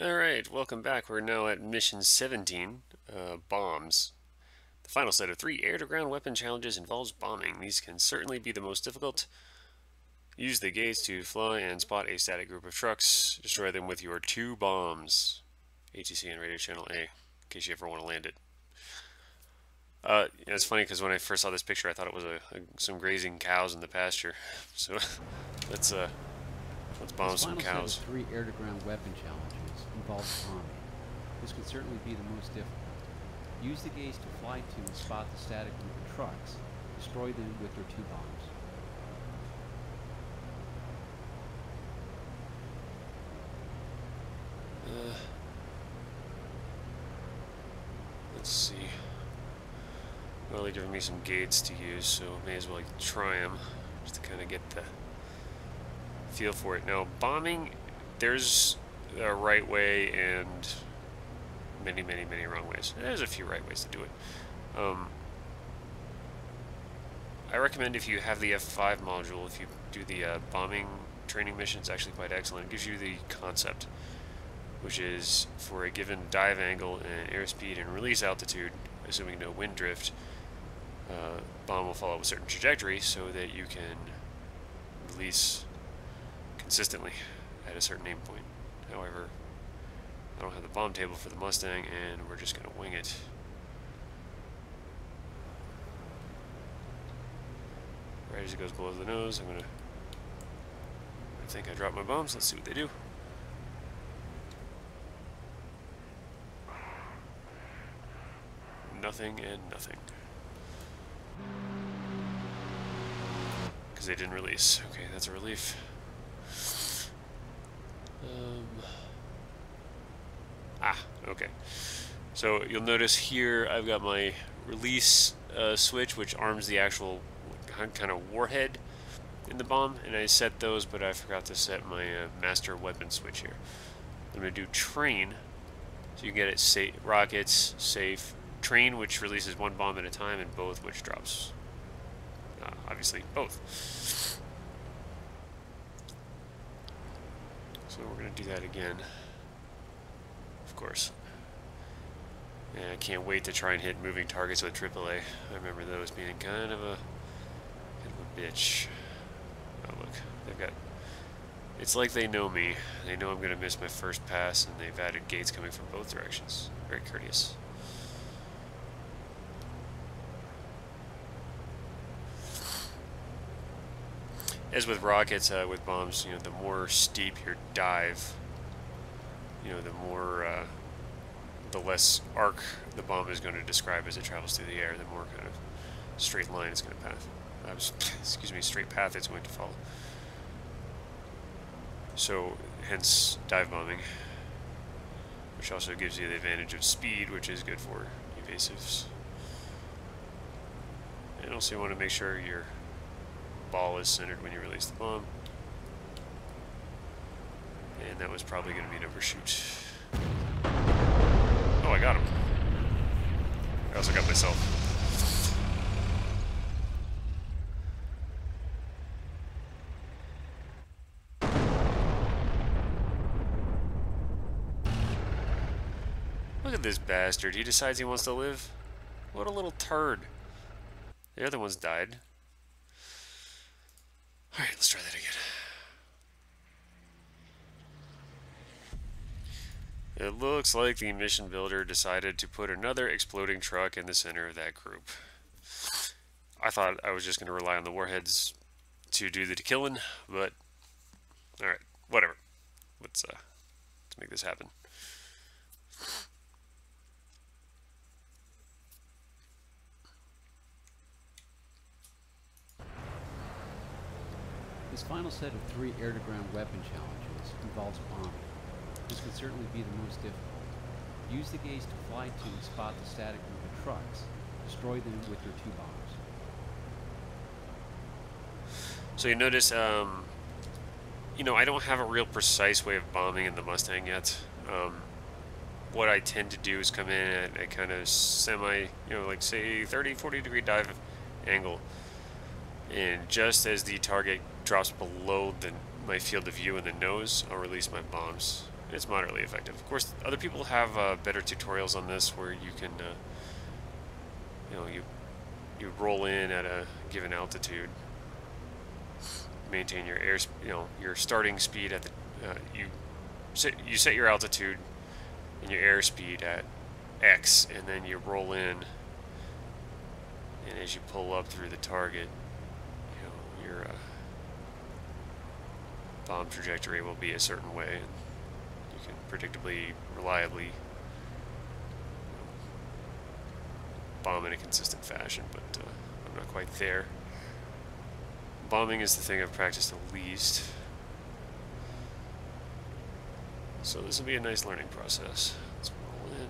Alright, welcome back. We're now at Mission 17, Bombs. The final set of 3 air-to-ground weapon challenges involves bombing. These can certainly be the most difficult. Use the gaze to fly and spot a static group of trucks. Destroy them with your 2 bombs. ATC and radio channel A, in case you ever want to land it. It's funny because when I first saw this picture, I thought it was some grazing cows in the pasture. So let's bomb some cows. This final set of 3 air-to-ground weapon challenges involves bombing. This could certainly be the most difficult. Use the gaze to fly to and spot the static group of trucks. Destroy them with your 2 bombs. Let's see. Well, they're giving me some gates to use, so may as well try them just to kind of get the feel for it. Now, bombing, there's a right way and many wrong ways. There's a few right ways to do it. I recommend if you have the F5 module, if you do the bombing training mission, it's actually quite excellent. It gives you the concept, which is for a given dive angle and airspeed and release altitude, assuming no wind drift, bomb will follow a certain trajectory so that you can release consistently at a certain aim point. However, I don't have the bomb table for the Mustang, and we're just going to wing it. Right as it goes below the nose, I think I dropped my bombs. Let's see what they do. Nothing and nothing. Because they didn't release. Okay, that's a relief. Okay. So you'll notice here I've got my release switch, which arms the actual kind of warhead in the bomb, and I set those, but I forgot to set my master weapon switch here. I'm going to do train, so you can get it safe, rockets, safe, train, which releases 1 bomb at a time, and both, which drops, obviously, both. So we're going to do that again, of course. And I can't wait to try and hit moving targets with AAA. I remember those being kind of a bitch. Oh look, they've got. It's like they know me. They know I'm gonna miss my first pass, and they've added gates coming from both directions. Very courteous. As with rockets, with bombs, the more steep your dive, the less arc the bomb is going to describe as it travels through the air, the more kind of straight line it's going to path. Straight path it's going to follow. So, hence dive bombing, which also gives you the advantage of speed, which is good for evasives. And also you want to make sure your ball is centered when you release the bomb. And that was probably going to be an overshoot. Oh, I got him. I also got myself. Look at this bastard. He decides he wants to live. What a little turd. The other one's died. Alright, let's try that again. It looks like the mission builder decided to put another exploding truck in the center of that group. I thought I was just going to rely on the warheads to do the killing, but alright, whatever. Let's make this happen. This final set of 3 air-to-ground weapon challenges involves bombing. This could certainly be the most difficult. Use the gaze to fly to and spot the static group of trucks. Destroy them with your 2 bombs. So you notice, I don't have a real precise way of bombing in the Mustang yet. What I tend to do is come in at a kind of semi, like say 30, 40 degree dive angle. And just as the target drops below my field of view in the nose, I'll release my bombs. It's moderately effective. Of course, other people have better tutorials on this where you can, you know, you roll in at a given altitude, maintain your your starting speed at the you set your altitude and your airspeed at X, and then you roll in, and as you pull up through the target, your bomb trajectory will be a certain way, and you can predictably, reliably bomb in a consistent fashion, but I'm not quite there. Bombing is the thing I've practiced the least, so this will be a nice learning process. Let's roll in.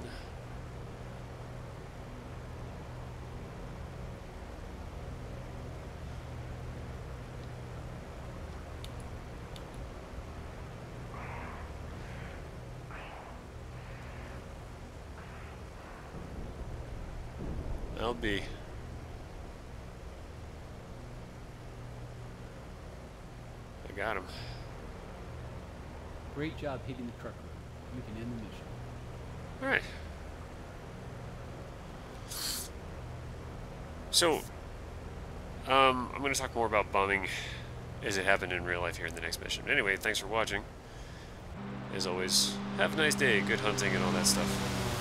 LB. I got him. Great job hitting the trucker. You can end the mission. Alright. So, I'm going to talk more about bombing as it happened in real life here in the next mission. Anyway, thanks for watching. As always, have a nice day, good hunting, and all that stuff.